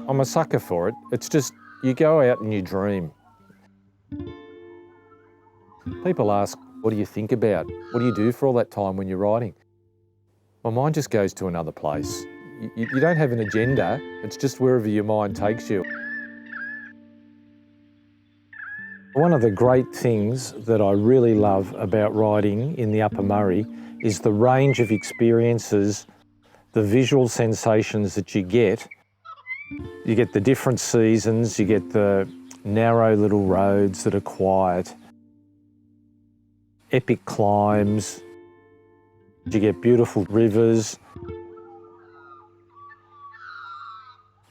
I'm a sucker for it. It's just, you go out and you dream. People ask, what do you think about? What do you do for all that time when you're riding? My mind just goes to another place. You don't have an agenda, it's just wherever your mind takes you. One of the great things that I really love about riding in the Upper Murray is the range of experiences, the visual sensations that you get. You get the different seasons, you get the narrow little roads that are quiet, epic climbs, you get beautiful rivers,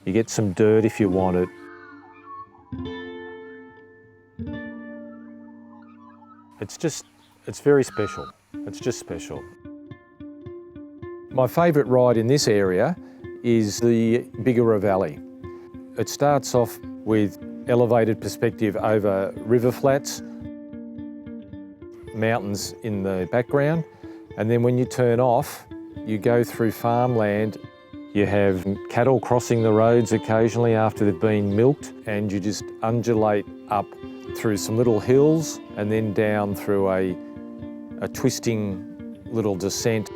you get some dirt if you want it. It's very special. It's just special. My favourite ride in this area is the Bigara Valley. It starts off with elevated perspective over river flats, mountains in the background, and then when you turn off, you go through farmland. You have cattle crossing the roads occasionally after they've been milked, and you just undulate up through some little hills and then down through a twisting little descent.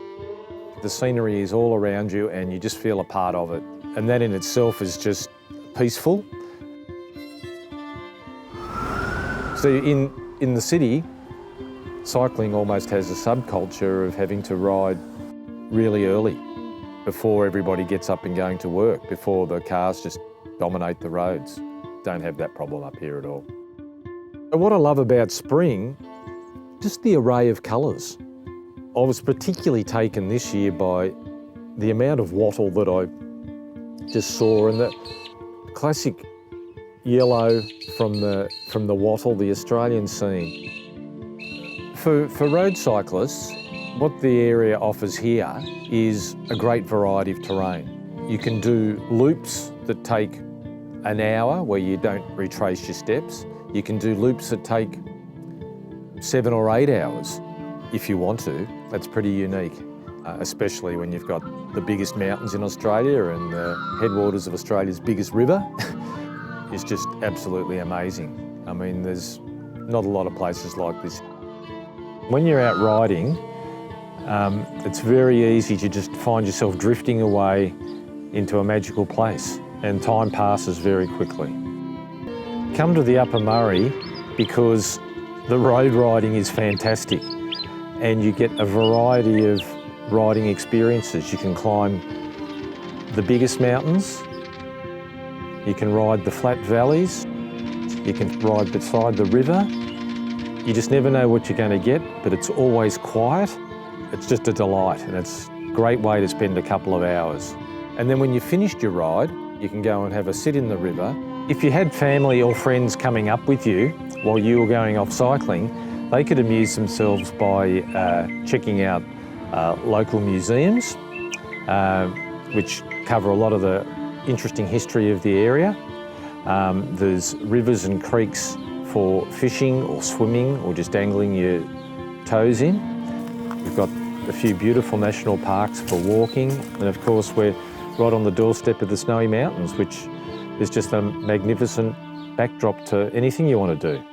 The scenery is all around you and you just feel a part of it. And that in itself is just peaceful. So in the city, cycling almost has a subculture of having to ride really early before everybody gets up and going to work, before the cars just dominate the roads. Don't have that problem up here at all. But what I love about spring, just the array of colours. I was particularly taken this year by the amount of wattle that I just saw, and the classic yellow from the wattle, the Australian scene. For road cyclists, what the area offers here is a great variety of terrain. You can do loops that take an hour where you don't retrace your steps. You can do loops that take 7 or 8 hours if you want to. That's pretty unique, especially when you've got the biggest mountains in Australia and the headwaters of Australia's biggest river. It's just absolutely amazing. I mean, there's not a lot of places like this. When you're out riding, it's very easy to just find yourself drifting away into a magical place, and time passes very quickly. Come to the Upper Murray because the road riding is fantastic and you get a variety of riding experiences. You can climb the biggest mountains, you can ride the flat valleys, you can ride beside the river. You just never know what you're going to get, but it's always quiet. It's just a delight, and it's a great way to spend a couple of hours. And then when you've finished your ride, you can go and have a sit in the river. If you had family or friends coming up with you while you were going off cycling, they could amuse themselves by checking out local museums, which cover a lot of the interesting history of the area. There's rivers and creeks for fishing or swimming or just angling your toes in. We've got a few beautiful national parks for walking, and of course we're right on the doorstep of the Snowy Mountains, which is just a magnificent backdrop to anything you want to do.